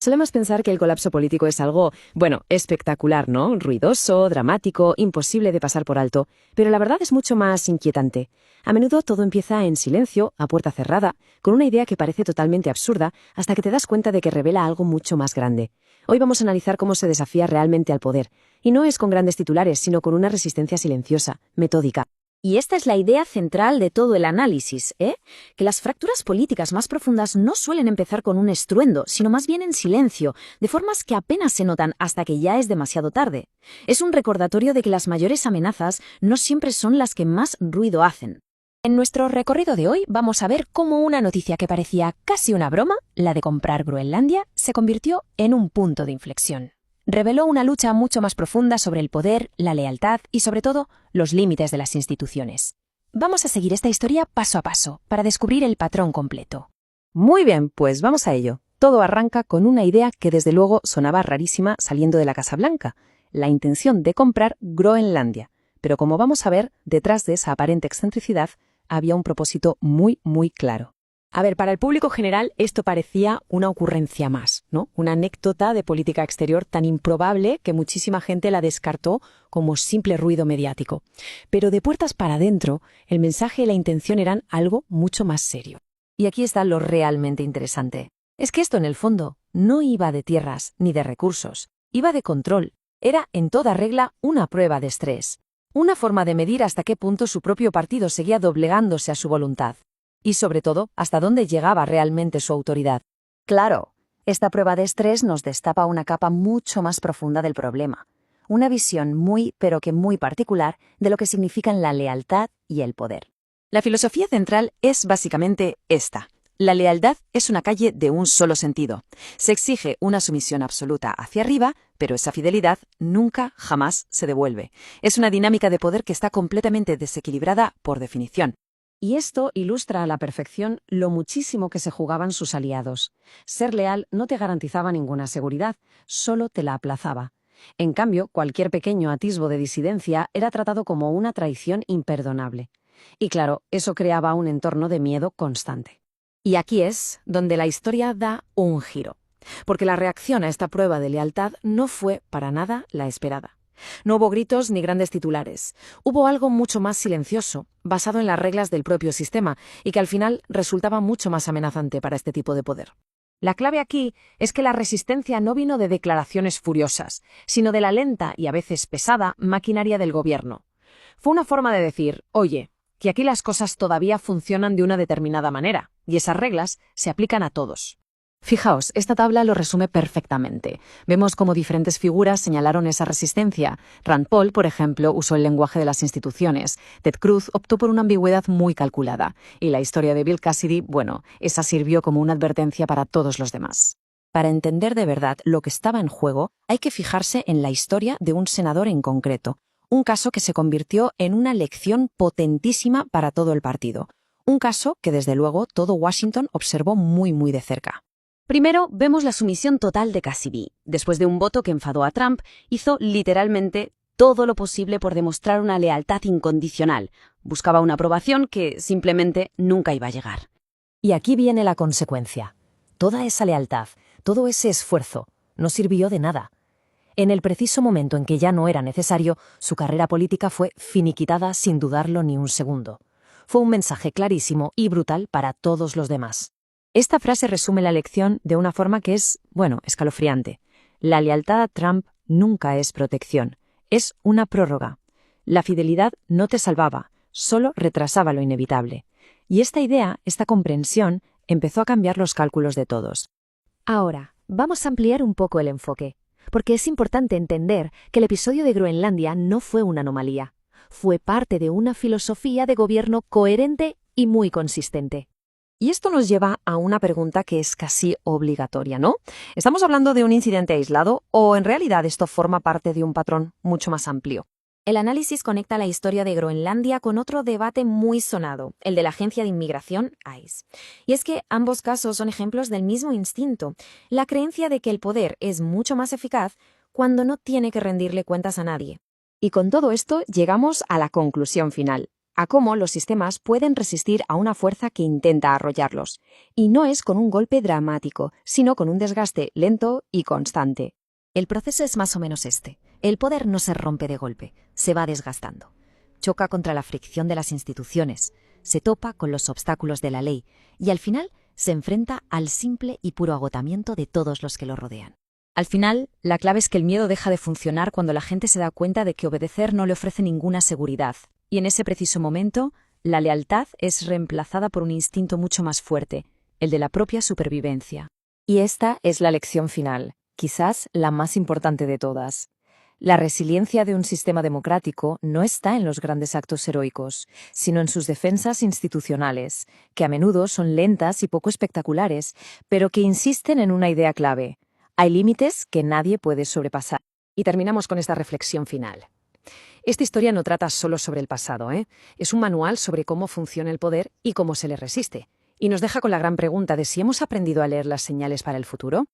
Solemos pensar que el colapso político es algo, bueno, espectacular, ¿no? Ruidoso, dramático, imposible de pasar por alto, pero la verdad es mucho más inquietante. A menudo todo empieza en silencio, a puerta cerrada, con una idea que parece totalmente absurda, hasta que te das cuenta de que revela algo mucho más grande. Hoy vamos a analizar cómo se desafía realmente al poder, y no es con grandes titulares, sino con una resistencia silenciosa, metódica. Y esta es la idea central de todo el análisis, que las fracturas políticas más profundas no suelen empezar con un estruendo, sino más bien en silencio, de formas que apenas se notan hasta que ya es demasiado tarde. Es un recordatorio de que las mayores amenazas no siempre son las que más ruido hacen. En nuestro recorrido de hoy vamos a ver cómo una noticia que parecía casi una broma, la de comprar Groenlandia, se convirtió en un punto de inflexión. Reveló una lucha mucho más profunda sobre el poder, la lealtad y, sobre todo, los límites de las instituciones. Vamos a seguir esta historia paso a paso para descubrir el patrón completo. Muy bien, pues vamos a ello. Todo arranca con una idea que desde luego sonaba rarísima saliendo de la Casa Blanca, la intención de comprar Groenlandia. Pero como vamos a ver, detrás de esa aparente excentricidad había un propósito muy, muy claro. A ver, para el público general esto parecía una ocurrencia más, ¿no? Una anécdota de política exterior tan improbable que muchísima gente la descartó como simple ruido mediático. Pero de puertas para adentro, el mensaje y la intención eran algo mucho más serio. Y aquí está lo realmente interesante. Es que esto en el fondo no iba de tierras ni de recursos, iba de control. Era en toda regla una prueba de estrés, una forma de medir hasta qué punto su propio partido seguía doblegándose a su voluntad. Y sobre todo, hasta dónde llegaba realmente su autoridad. Claro, esta prueba de estrés nos destapa una capa mucho más profunda del problema. Una visión muy, pero que muy particular de lo que significan la lealtad y el poder. La filosofía central es básicamente esta. La lealtad es una calle de un solo sentido. Se exige una sumisión absoluta hacia arriba, pero esa fidelidad nunca, jamás se devuelve. Es una dinámica de poder que está completamente desequilibrada por definición. Y esto ilustra a la perfección lo muchísimo que se jugaban sus aliados. Ser leal no te garantizaba ninguna seguridad, solo te la aplazaba. En cambio, cualquier pequeño atisbo de disidencia era tratado como una traición imperdonable. Y claro, eso creaba un entorno de miedo constante. Y aquí es donde la historia da un giro, porque la reacción a esta prueba de lealtad no fue para nada la esperada. No hubo gritos ni grandes titulares. Hubo algo mucho más silencioso, basado en las reglas del propio sistema, y que al final resultaba mucho más amenazante para este tipo de poder. La clave aquí es que la resistencia no vino de declaraciones furiosas, sino de la lenta y a veces pesada maquinaria del gobierno. Fue una forma de decir, oye, que aquí las cosas todavía funcionan de una determinada manera, y esas reglas se aplican a todos. Fijaos, esta tabla lo resume perfectamente. Vemos cómo diferentes figuras señalaron esa resistencia. Rand Paul, por ejemplo, usó el lenguaje de las instituciones. Ted Cruz optó por una ambigüedad muy calculada. Y la historia de Bill Cassidy, bueno, esa sirvió como una advertencia para todos los demás. Para entender de verdad lo que estaba en juego, hay que fijarse en la historia de un senador en concreto. Un caso que se convirtió en una lección potentísima para todo el partido. Un caso que, desde luego, todo Washington observó muy, muy de cerca. Primero, vemos la sumisión total de Cassidy. Después de un voto que enfadó a Trump, hizo literalmente todo lo posible por demostrar una lealtad incondicional. Buscaba una aprobación que simplemente nunca iba a llegar. Y aquí viene la consecuencia. Toda esa lealtad, todo ese esfuerzo, no sirvió de nada. En el preciso momento en que ya no era necesario, su carrera política fue finiquitada sin dudarlo ni un segundo. Fue un mensaje clarísimo y brutal para todos los demás. Esta frase resume la lección de una forma que es, escalofriante. La lealtad a Trump nunca es protección, es una prórroga. La fidelidad no te salvaba, solo retrasaba lo inevitable. Y esta idea, esta comprensión, empezó a cambiar los cálculos de todos. Ahora, vamos a ampliar un poco el enfoque, porque es importante entender que el episodio de Groenlandia no fue una anomalía. Fue parte de una filosofía de gobierno coherente y muy consistente. Y esto nos lleva a una pregunta que es casi obligatoria, ¿no? ¿Estamos hablando de un incidente aislado o en realidad esto forma parte de un patrón mucho más amplio? El análisis conecta la historia de Groenlandia con otro debate muy sonado, el de la Agencia de Inmigración, ICE. Y es que ambos casos son ejemplos del mismo instinto, la creencia de que el poder es mucho más eficaz cuando no tiene que rendirle cuentas a nadie. Y con todo esto llegamos a la conclusión final. a cómo los sistemas pueden resistir a una fuerza que intenta arrollarlos. Y no es con un golpe dramático, sino con un desgaste lento y constante. El proceso es más o menos este. El poder no se rompe de golpe, se va desgastando. Choca contra la fricción de las instituciones, se topa con los obstáculos de la ley y al final se enfrenta al simple y puro agotamiento de todos los que lo rodean. Al final, la clave es que el miedo deja de funcionar cuando la gente se da cuenta de que obedecer no le ofrece ninguna seguridad. Y en ese preciso momento, la lealtad es reemplazada por un instinto mucho más fuerte, el de la propia supervivencia. Y esta es la lección final, quizás la más importante de todas. La resiliencia de un sistema democrático no está en los grandes actos heroicos, sino en sus defensas institucionales, que a menudo son lentas y poco espectaculares, pero que insisten en una idea clave. Hay límites que nadie puede sobrepasar. Y terminamos con esta reflexión final. Esta historia no trata solo sobre el pasado, Es un manual sobre cómo funciona el poder y cómo se le resiste. Y nos deja con la gran pregunta de si hemos aprendido a leer las señales para el futuro.